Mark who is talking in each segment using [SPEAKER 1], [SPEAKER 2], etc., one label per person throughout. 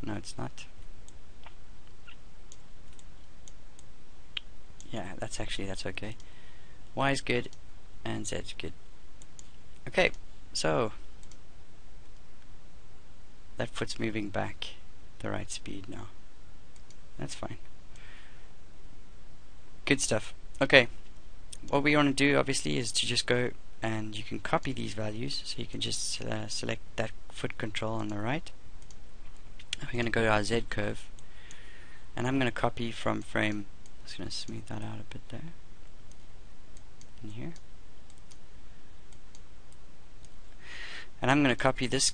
[SPEAKER 1] No, it's not. Yeah, that's okay. Y is good, and Z is good. Okay, so that foot's moving back the right speed now. That's fine. Good stuff. Okay, what we want to do obviously is to just go and you can copy these values, so you can just select that foot control on the right. We're going to go to our Z curve, and I'm going to copy from frame. I'm just going to smooth that out a bit there. In here. And I'm going to copy this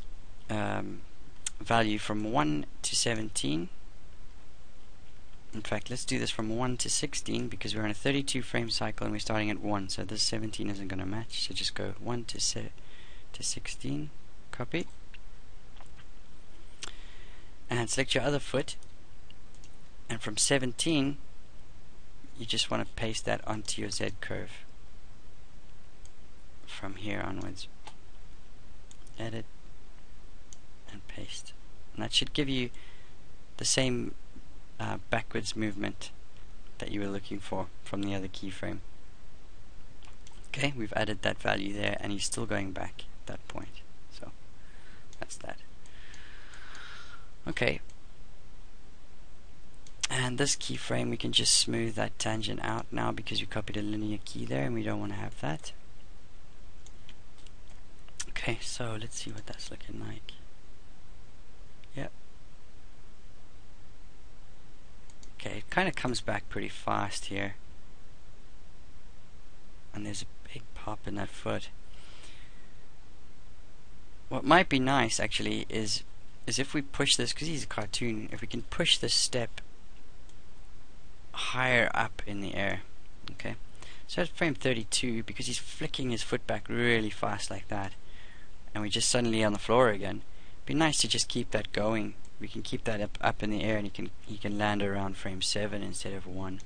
[SPEAKER 1] value from 1 to 17. In fact, let's do this from 1 to 16 because we're in a 32 frame cycle and we're starting at 1, so this 17 isn't going to match. So just go 1 to 16, copy, and select your other foot. And from 17, you just want to paste that onto your Z curve. From here onwards, edit and paste, and that should give you the same backwards movement that you were looking for from the other keyframe. Okay, we've added that value there, and he's still going back at that point. So that's that. Okay, and this keyframe we can just smooth that tangent out now because we copied a linear key there, and we don't want to have that. Okay, so let's see what that's looking like. Yep. Okay, it kind of comes back pretty fast here. And there's a big pop in that foot. What might be nice actually is if we push this, because he's a cartoon, if we can push this step higher up in the air. Okay, so at frame 32, because he's flicking his foot back really fast like that, and we're just suddenly on the floor again, it'd be nice to just keep that going. We can keep that up in the air, and he can land around frame 7 instead of 1,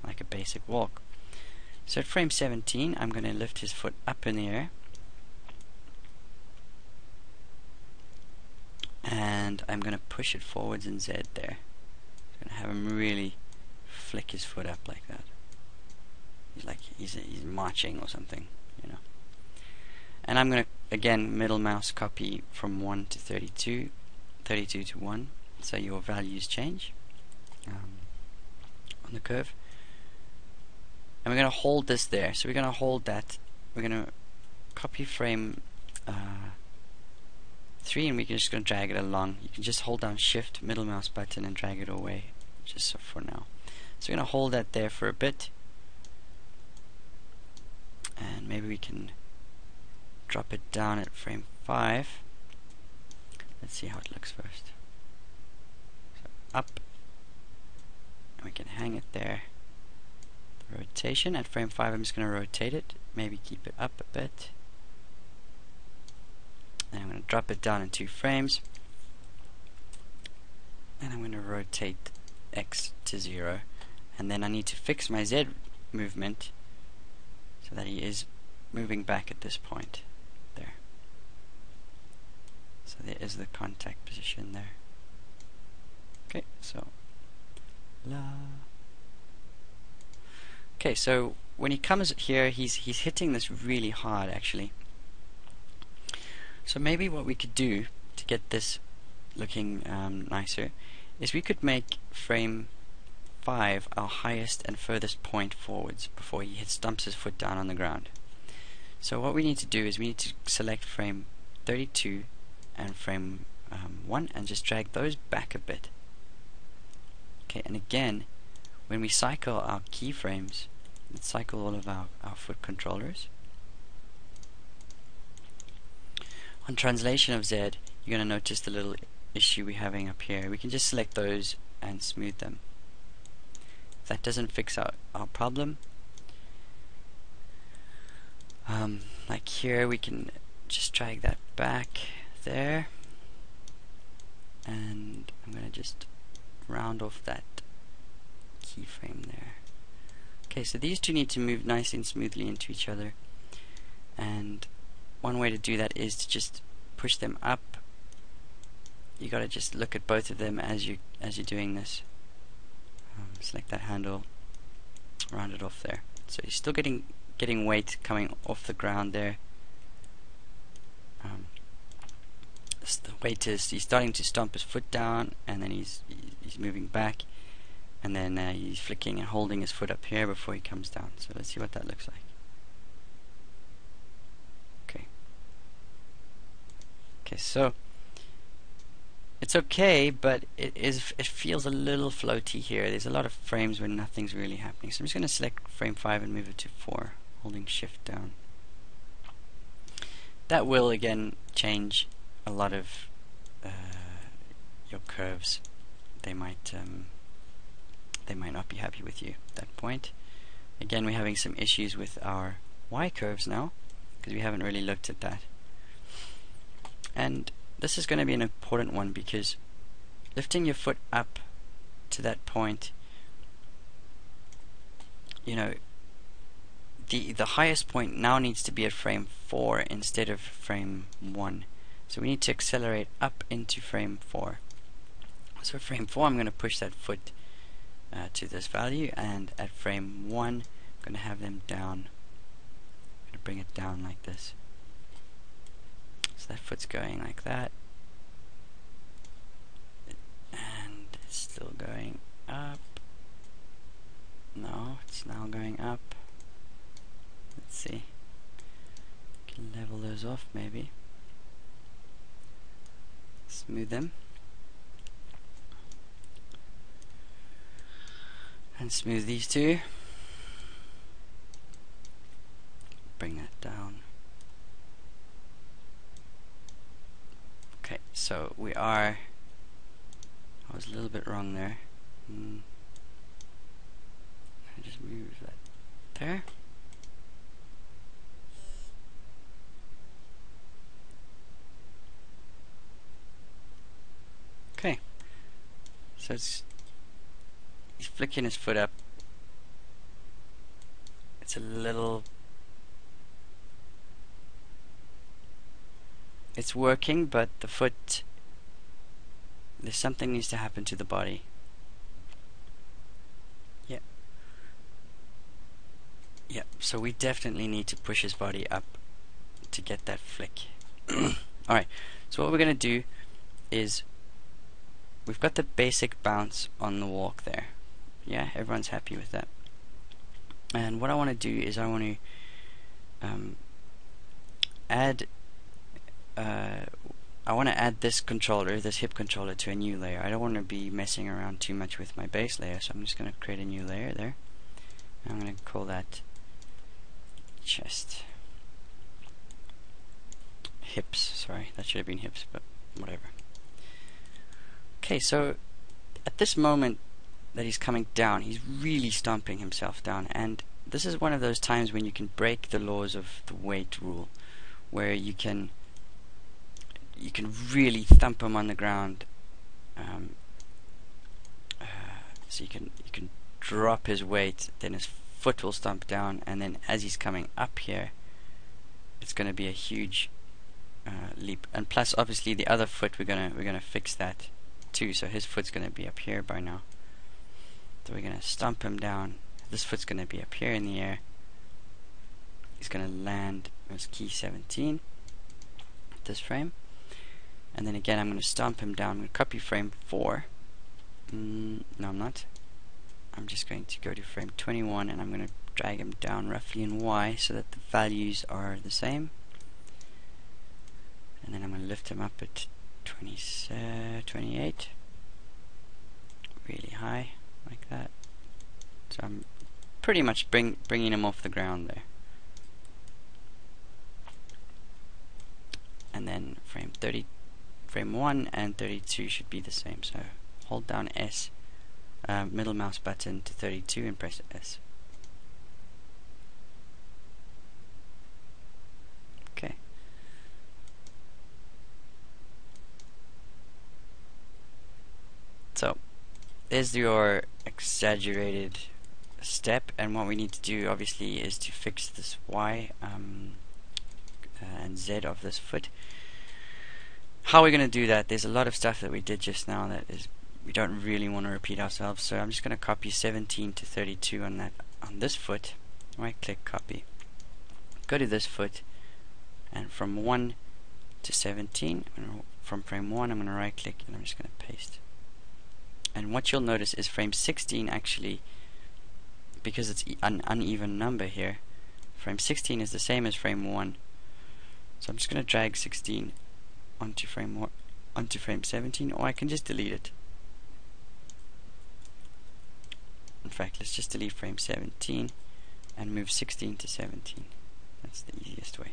[SPEAKER 1] like a basic walk. So at frame 17, I'm going to lift his foot up in the air, and I'm going to push it forwards in Z there. I'm going to have him really flick his foot up like that. He's like he's marching or something, you know. And I'm going to again middle mouse copy from 1 to 32, 32 to 1, so your values change on the curve. And we're going to hold this there. So we're going to hold that. We're going to copy frame 3, and we're just going to drag it along. You can just hold down Shift, middle mouse button, and drag it away, just so for now. So we're going to hold that there for a bit, and maybe we can drop it down at frame 5. Let's see how it looks first. So up, and we can hang it there. The rotation at frame 5, I'm just going to rotate it, maybe keep it up a bit, and I'm going to drop it down in 2 frames, and I'm going to rotate X to 0, and then I need to fix my Z movement so that he is moving back at this point there. So there is the contact position there. Okay, so okay, so when he comes here, he's hitting this really hard actually. So maybe what we could do to get this looking nicer is we could make frame 5 our highest and furthest point forwards before he stumps his foot down on the ground. So what we need to do is we need to select frame 32 and frame 1 and just drag those back a bit. Okay, and again, when we cycle our keyframes, let's cycle all of our foot controllers. On translation of Z, you're going to notice the little issue we're having up here. We can just select those and smooth them. If that doesn't fix our problem, like here, we can just drag that back there, and I'm going to just round off that keyframe there. Okay, so these two need to move nicely and smoothly into each other, and one way to do that is to just push them up you got to just look at both of them as you're doing this. Select that handle, round it off there. So you're still getting weight coming off the ground there. The weight is, he's starting to stomp his foot down, and then he's moving back, and then he's flicking and holding his foot up here before he comes down. So let's see what that looks like. Okay, so it's okay, but it feels a little floaty here. There's a lot of frames where nothing's really happening. So I'm just going to select frame 5 and move it to 4, holding shift down. That will again change a lot of your curves. They might not be happy with you at that point. Again, we're having some issues with our Y curves now because we haven't really looked at that. And this is going to be an important one, because lifting your foot up to that point, you know, the highest point now needs to be at frame 4 instead of frame 1. So we need to accelerate up into frame 4. So at frame 4 I'm going to push that foot to this value, and at frame 1 I'm going to have them down. I'm going to bring it down like this. So that foot's going like that, and it's still going up. No, it's now going up. Let's see. Can level those off maybe. Smooth them. And smooth these two. Bring that down. Okay, so we are, I was a little bit wrong there. I just move that there. Okay, so he's flicking his foot up. It's a little, it's working, but the foot, there's something needs to happen to the body. Yep, so we definitely need to push his body up to get that flick. Alright, so what we're going to do is, we've got the basic bounce on the walk there. Yeah, everyone's happy with that. And what I want to do is I want to add this controller, this hip controller, to a new layer. I don't want to be messing around too much with my base layer, so I'm just going to create a new layer there. And I'm going to call that chest. Hips, sorry, that should have been hips, but whatever. Okay, so at this moment that he's coming down, he's really stomping himself down, and this is one of those times when you can break the laws of the weight rule, where you can really thump him on the ground. So you can drop his weight, then his foot will stomp down, and then as he's coming up here, it's going to be a huge leap. And plus, obviously, the other foot we're gonna fix that too. So his foot's going to be up here by now. So we're going to stomp him down. This foot's going to be up here in the air. He's going to land as key 17 at this frame, and then again I'm going to stomp him down. I'm going to copy frame 4. No, I'm not. I'm just going to go to frame 21, and I'm going to drag him down roughly in Y so that the values are the same. And then I'm going to lift him up at 28, really high, like that. So I'm pretty much bringing him off the ground there. And then frame 1 and 32 should be the same. So hold down S, middle mouse button to 32 and press S. Okay. So there's your exaggerated step, and what we need to do obviously is to fix this Y and Z of this foot. how we're going to do that, there's a lot of stuff that we did just now that is we don't really want to repeat ourselves, so I'm just going to copy 17 to 32 on this foot. Right click, copy, go to this foot, and from 1 to 17, from frame 1 I'm going to right click and I'm just going to paste. And what you'll notice is frame 16 actually, because it's an uneven number here, frame 16 is the same as frame 1. So I'm just going to drag 16 onto frame 17, or I can just delete it. In fact, let's just delete frame 17 and move 16 to 17. That's the easiest way.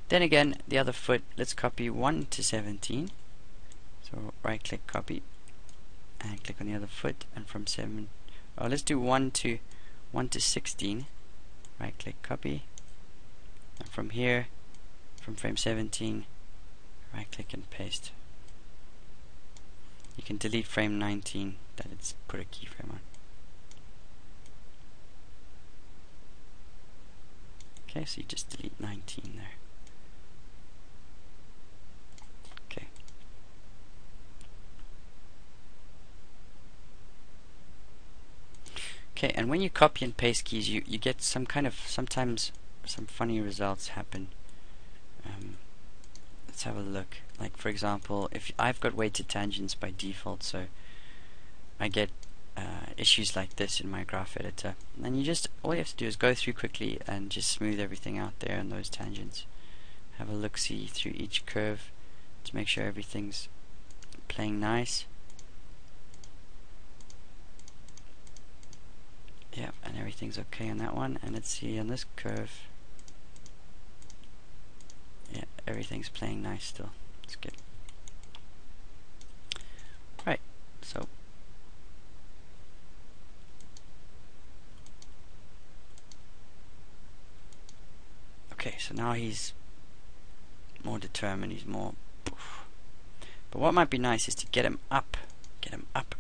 [SPEAKER 1] Then again, the other foot, let's copy 1 to 17. So right click, copy, and click on the other foot, and from 7, let's do 1 to 16. Right click, copy, and from here, from frame 17, right click and paste. You can delete frame 19 that it's put a keyframe on. Okay, so you just delete 19 there. Okay. Okay, and when you copy and paste keys, you get sometimes some funny results happen. Let's have a look. Like for example, if I've got weighted tangents by default, so I get issues like this in my graph editor. And then all you have to do is go through quickly and just smooth everything out there on those tangents. Have a look-see through each curve to make sure everything's playing nice. Yep, and everything's okay on that one. And let's see on this curve. Yeah, everything's playing nice still. It's good. Right, so okay, so now he's more determined, he's more poof. But what might be nice is to get him up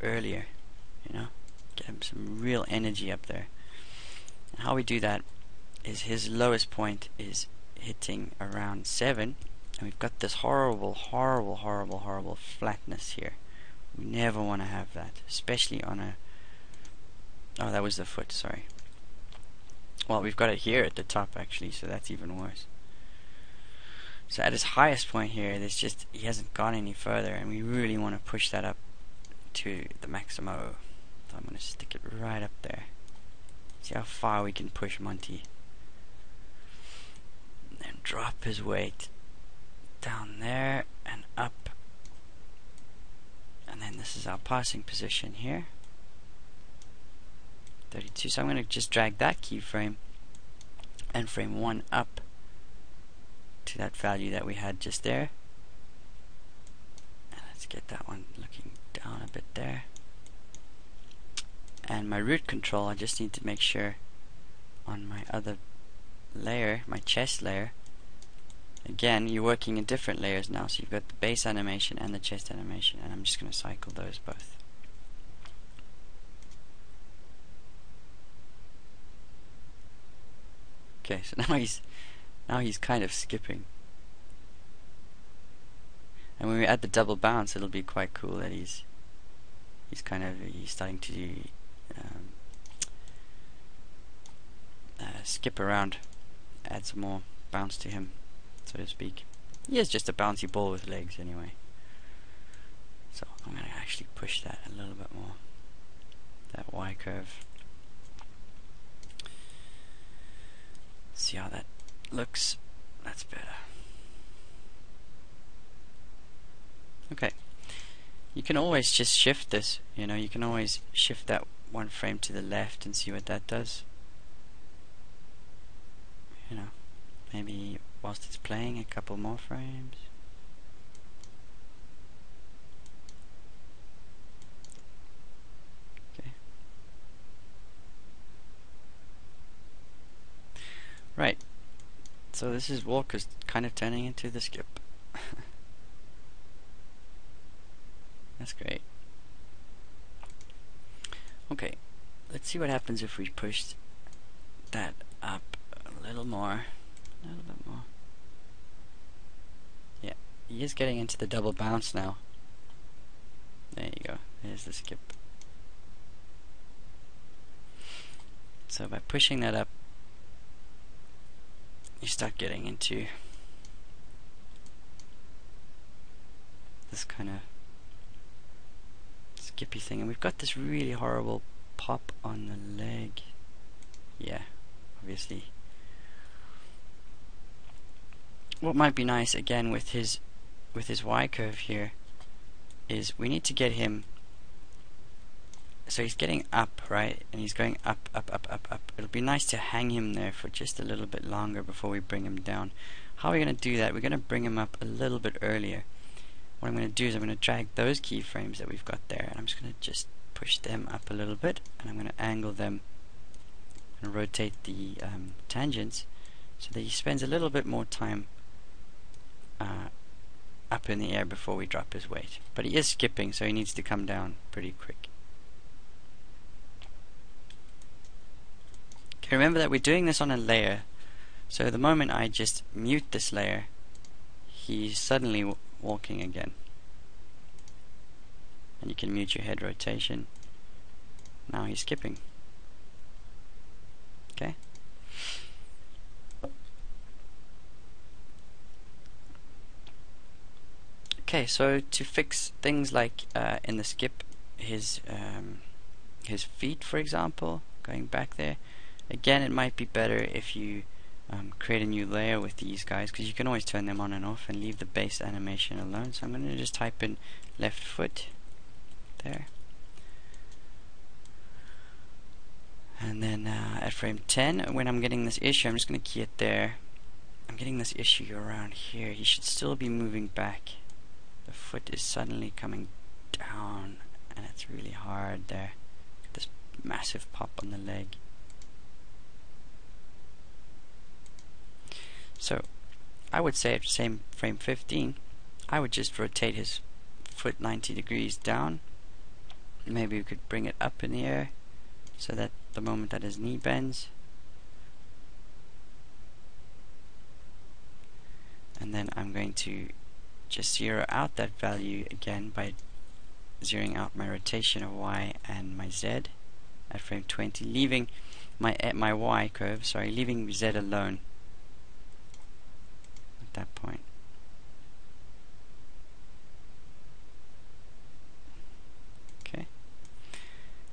[SPEAKER 1] earlier, you know, get him some real energy up there. And how we do that is his lowest point is hitting around 7, and we've got this horrible flatness here. We never want to have that, especially on a that was the foot, sorry. Well, we've got it here at the top actually, so that's even worse. So at his highest point here, he hasn't gone any further, and we really want to push that up to the maximo. So I'm going to stick it right up there. See how far we can push Monty. And then drop his weight down there and up. And then this is our passing position here. 32. So I'm going to just drag that keyframe and frame 1 up to that value that we had just there. And let's get that one looking down a bit there. And my root control, I just need to make sure on my other layer, my chest layer, again, you're working in different layers now, so you've got the base animation and the chest animation, and I'm just going to cycle those both. Okay, so now he's kind of skipping. And when we add the double bounce, it'll be quite cool that he's starting to skip around, add some more bounce to him, so to speak. He is just a bouncy ball with legs anyway. So I'm going to actually push that a little bit more, that Y curve. See how that looks. That's better. Okay. You can always just shift this, you know, you can always shift that one frame to the left and see what that does. You know, maybe whilst it's playing a couple more frames. Okay. Right. So this is Walker's kind of turning into the skip. That's great. Okay, let's see what happens if we push that up a little more. A little bit more. Yeah, he is getting into the double bounce now. There you go. There's the skip. So by pushing that up, you start getting into this kind of skippy thing, and we've got this really horrible pop on the leg. Yeah, obviously. What might be nice again with his Y curve here is we need to get him so he's getting up, right? And he's going up, up, up, up, up. It'll be nice to hang him there for just a little bit longer before we bring him down. How are we going to do that? We're going to bring him up a little bit earlier. What I'm going to do is I'm going to drag those keyframes that we've got there, and I'm just going to just push them up a little bit, and I'm going to angle them and rotate the tangents so that he spends a little bit more time up in the air before we drop his weight. But he is skipping, so he needs to come down pretty quick. Okay, remember that we're doing this on a layer, so the moment I just mute this layer, he's suddenly walking again. And you can mute your head rotation. Now he's skipping. Okay. Okay, so to fix things like in the skip, his feet, for example, going back there, again, it might be better if you create a new layer with these guys, because you can always turn them on and off and leave the base animation alone. So I'm going to just type in left foot there, and then at frame 10, when I'm getting this issue, I'm just going to key it there. I'm getting this issue around here. He should still be moving back. The foot is suddenly coming down, and it's really hard there. This massive pop on the leg. So I would say at same frame 15, I would just rotate his foot 90 degrees down. Maybe we could bring it up in the air so that the moment that his knee bends, and then I'm going to just zero out that value again by zeroing out my rotation of Y and my Z at frame 20, leaving my Y curve, leaving Z alone at that point. Okay.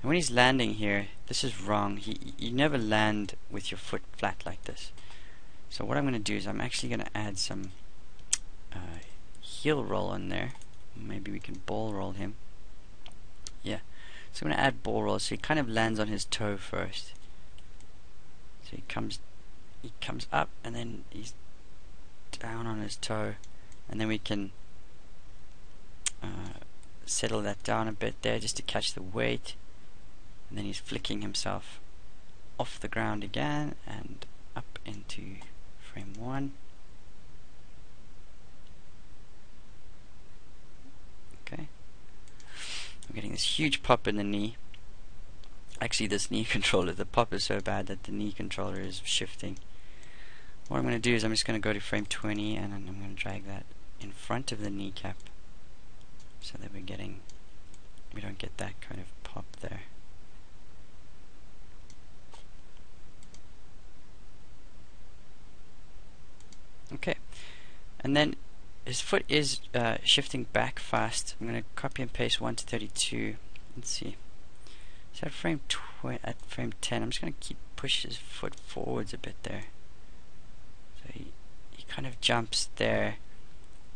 [SPEAKER 1] And when he's landing here, this is wrong. You never land with your foot flat like this. So what I'm going to do is I'm actually going to add some heel roll in there. Maybe we can ball roll him. Yeah. So I'm going to add ball roll so he kind of lands on his toe first. So he comes up and then he's down on his toe, and then we can settle that down a bit there just to catch the weight, and then he's flicking himself off the ground again and up into frame 1. Okay, I'm getting this huge pop in the knee. Actually, this knee controller, the pop is so bad that the knee controller is shifting. What I'm going to do is I'm just going to go to frame 20, and I'm going to drag that in front of the kneecap so that we don't get that kind of pop there. Okay, and then his foot is shifting back fast. I'm going to copy and paste 1 to 32. Let's see. So at frame 10, I'm just going to push his foot forwards a bit there. So he kind of jumps there,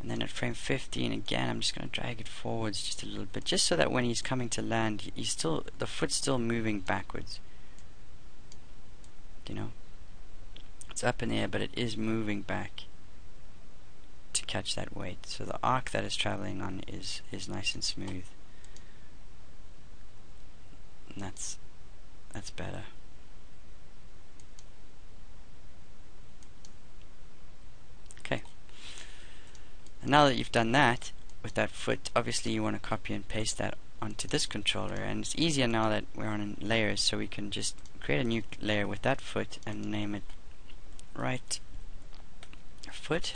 [SPEAKER 1] and then at frame 15 again, I'm just going to drag it forwards just a little bit, just so that when he's coming to land, the foot's still moving backwards. You know, it's up in the air, but it is moving back to catch that weight. So the arc that it's traveling on is nice and smooth, and that's better. Okay. And now that you've done that with that foot, obviously you want to copy and paste that onto this controller, and it's easier now that we're on layers, so we can just create a new layer with that foot and name it right foot,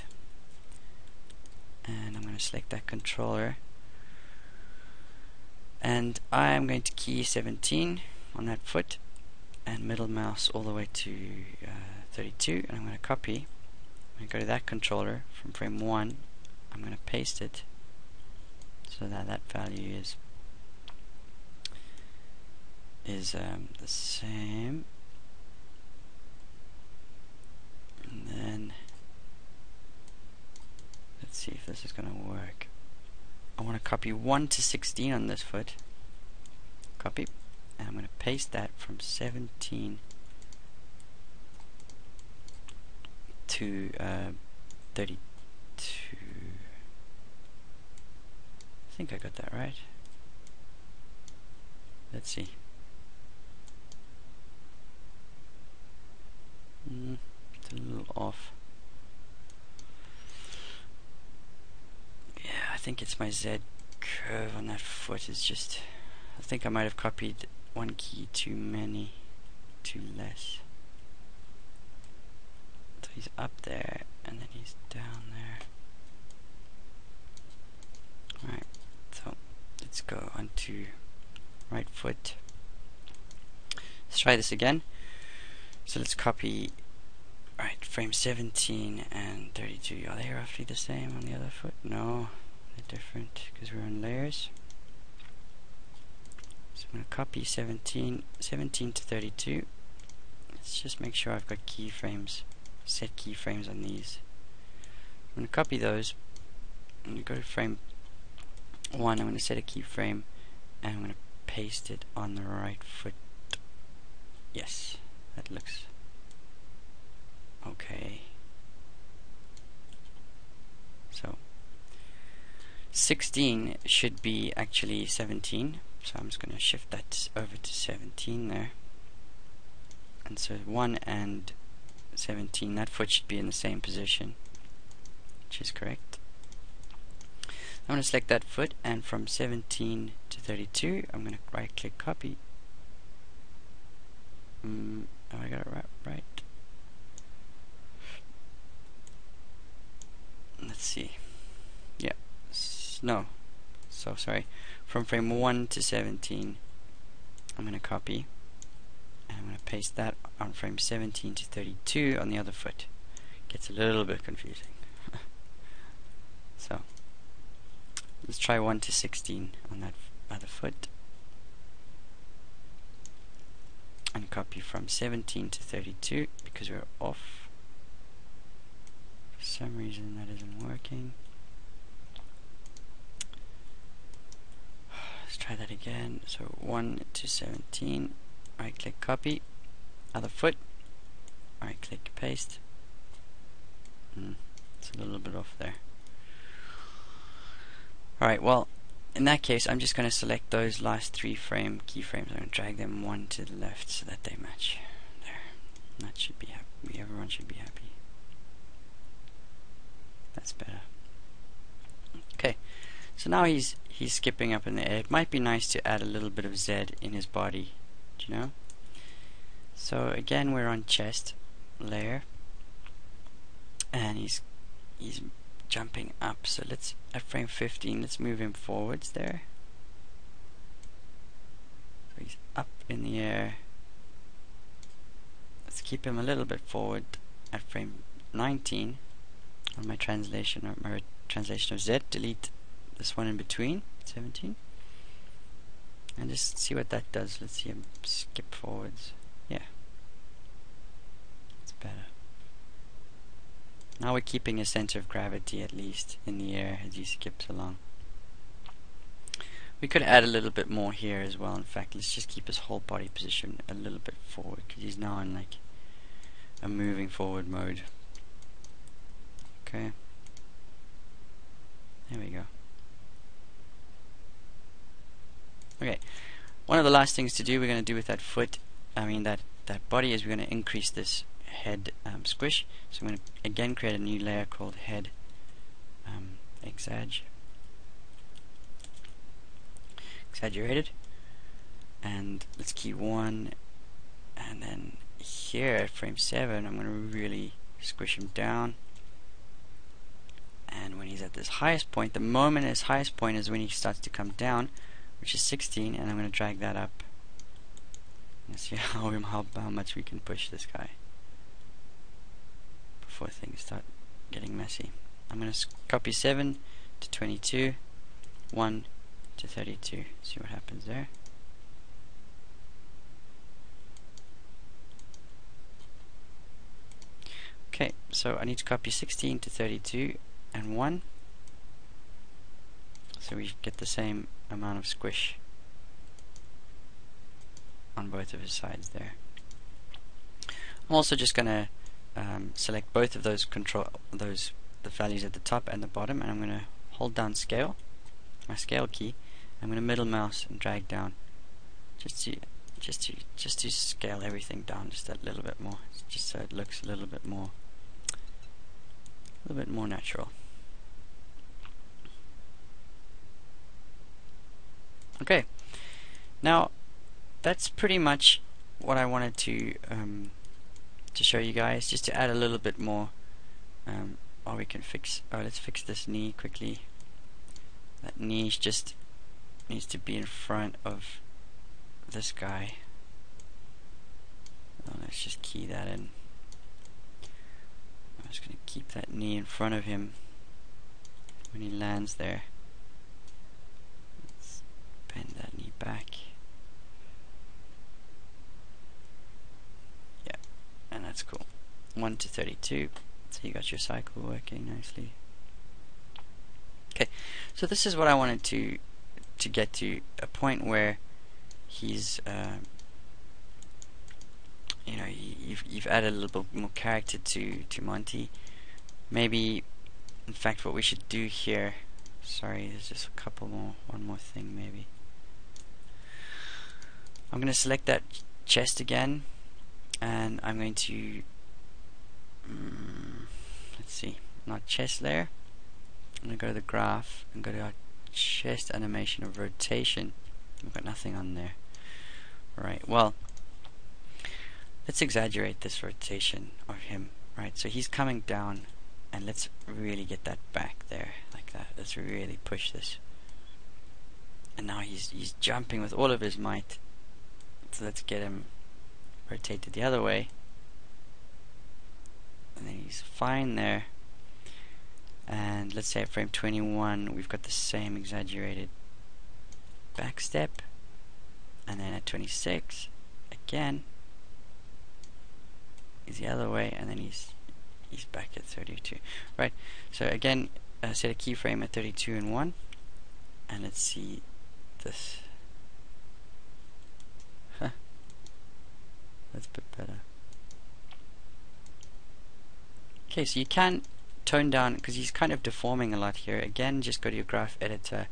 [SPEAKER 1] and I'm going to select that controller, and I am going to key 17 on that foot and middle mouse all the way to 32, and I'm going to copy. I'm going to go to that controller from frame 1. I'm going to paste it so that that value is the same, and then let's see if this is going to work. I want to copy 1 to 16 on this foot. Copy, and I'm going to paste that from 17 to 32. I think I got that right. Let's see. It's a little off. Yeah, I think it's my Z curve on that foot is just, I think I might have copied one key too many, too less. So he's up there and then he's down there. Alright, so let's go on to right foot. Let's try this again. So let's copy, right, frame 17 and 32. Are they roughly the same on the other foot? No, they're different because we're on layers. So I'm going to copy 17 to 32. Let's just make sure I've got keyframes, set keyframes on these. I'm going to copy those. I'm going to go to frame 1. I'm going to set a keyframe and I'm going to paste it on the right foot. Yes, that looks okay. So 16 should be actually 17, so I'm just going to shift that over to 17 there. And so 1 and 17, that foot should be in the same position, which is correct. I'm going to select that foot, and from 17 to 32 I'm going to right click copy. Oh, I got it right. Let's see. Yeah. No. So sorry. From frame 1 to 17 I'm going to copy, and I'm going to paste that on frame 17 to 32 on the other foot. Gets a little bit confusing. So let's try 1 to 16 on that other foot, and copy from 17 to 32 because we're off. For some reason that isn't working. Let's try that again. So 1 to 17, right click copy, other foot, right click paste. It's a little bit off there. Alright, well, in that case I'm just going to select those last 3 keyframes. I'm going to drag them 1 to the left so that they match. There. That should be happy. Everyone should be happy. That's better. Okay, so now he's skipping up in the air. It might be nice to add a little bit of Z in his body, do you know? So again we're on chest layer, and he's jumping up. So let's, at frame 15, let's move him forwards there. So he's up in the air. Let's keep him a little bit forward at frame 19 on my translation of Z. Delete this one in between, 17, and just see what that does. Let's see him skip forwards. Yeah, it's better. Now we're keeping a center of gravity at least in the air as he skips along. We could add a little bit more here as well. In fact, let's just keep his whole body position a little bit forward because he's now in like a moving forward mode. Okay, there we go. Okay, one of the last things to do, we're going to do with that foot, that body, is we're going to increase this head squish. So I'm going to again create a new layer called head exaggerated, and let's key 1, and then here at frame 7 I'm going to really squish him down, and when he's he's at this highest point. The moment his highest point is when he starts to come down, which is 16, and I'm going to drag that up. Let's see how much we can push this guy before things start getting messy. I'm going to copy 7 to 22, 1 to 32. See what happens there. Okay, so I need to copy 16 to 32 and 1, so we get the same amount of squish on both of his sides there. I'm also just going to select both of those the values at the top and the bottom, and I'm going to hold down scale, my scale key. I'm going to middle mouse and drag down, just to scale everything down just a little bit more, just so it looks a little bit more natural. Okay, now that's pretty much what I wanted to show you guys, just to add a little bit more. We can fix. Let's fix this knee quickly. That knee just needs to be in front of this guy. Let's just key that in. I'm just going to keep that knee in front of him when he lands there. Let's bend that knee back. Yeah, and that's cool. 1 to 32. So you got your cycle working nicely. Okay, so this is what I wanted to get to, a point where he's you know, you've added a little bit more character to Monty. Maybe, in fact, what we should do here, sorry, there's just one more thing maybe. I'm going to select that chest again, and I'm going to let's see, not chest layer. I'm going to go to the graph and go to our chest animation of rotation. We've got nothing on there. Right, well, let's exaggerate this rotation of him. Right, so he's coming down, and let's really get that back there, like that. Let's really push this. And now he's jumping with all of his might. So let's get him rotated the other way. And then he's fine there. And let's say at frame 21 we've got the same exaggerated back step. And then at 26 again he's the other way, and then he's back at 32. Right, so again set a keyframe at 32 and 1, and let's see this. That's a bit better. Okay, so you can tone down, because he's kind of deforming a lot here. Again, just go to your graph editor,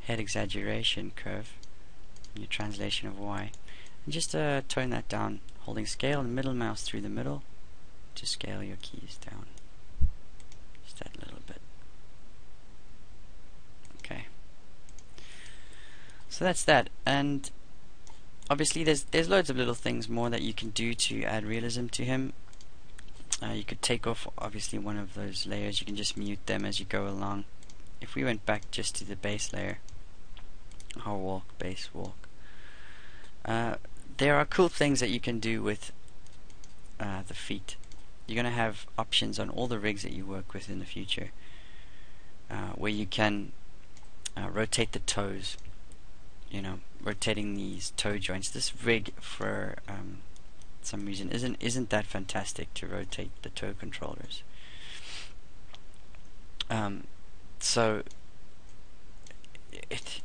[SPEAKER 1] head exaggeration curve, and your translation of Y, and just tone that down, holding scale and middle mouse through the middle to scale your keys down. Just that little bit. Okay. So that's that, and obviously there's loads of little things more that you can do to add realism to him. You could take off obviously one of those layers. You can just mute them as you go along. If we went back just to the base layer, our walk, base walk, there are cool things that you can do with the feet. You're going to have options on all the rigs that you work with in the future, where you can rotate the toes, you know, rotating these toe joints. This rig, for some reason, isn't that fantastic to rotate the toe controllers. So it's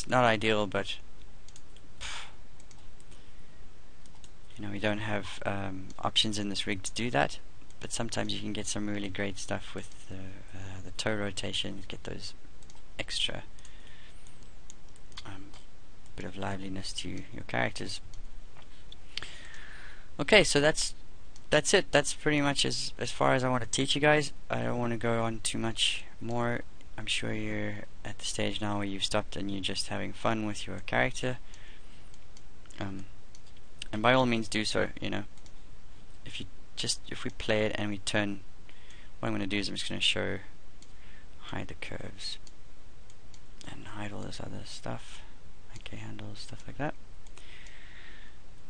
[SPEAKER 1] not ideal, but we don't have options in this rig to do that. But sometimes you can get some really great stuff with the toe rotation. Get those extra bit of liveliness to your characters. Okay, so that's it. That's pretty much as far as I want to teach you guys. I don't want to go on too much more. I'm sure you're at the stage now where you've stopped and you're just having fun with your character. And by all means do so. If we play it and we turn, what I'm going to do is I'm just going to show hide the curves and hide all this other stuff, okay, handles, stuff like that.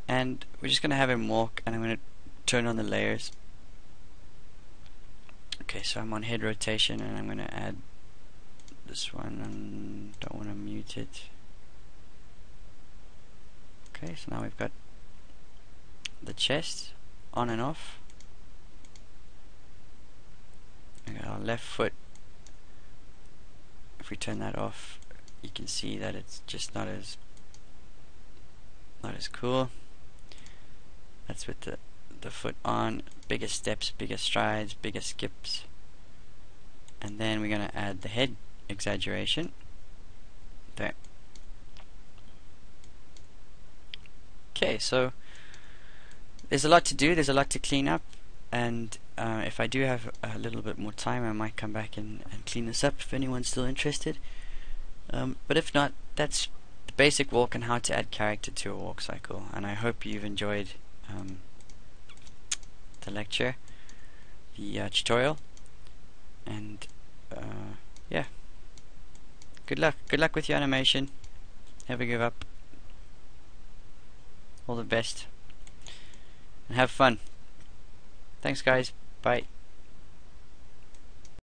[SPEAKER 1] And we're just going to have him walk, and I'm going to turn on the layers. Okay, so I'm on head rotation, and I'm going to add this one, and don't want to mute it. Okay, so now we've got the chest on and off. Okay, our left foot, if we turn that off, you can see that it's just not as cool. That's with the foot on. Bigger steps, bigger strides, bigger skips. And then we're going to add the head exaggeration there. Okay, so there's a lot to do, there's a lot to clean up, and if I do have a little bit more time, I might come back and clean this up if anyone's still interested. But if not, that's the basic walk and how to add character to a walk cycle, and I hope you've enjoyed the lecture, the tutorial, and yeah, good luck with your animation. Never give up. All the best and have fun. Thanks guys, bye.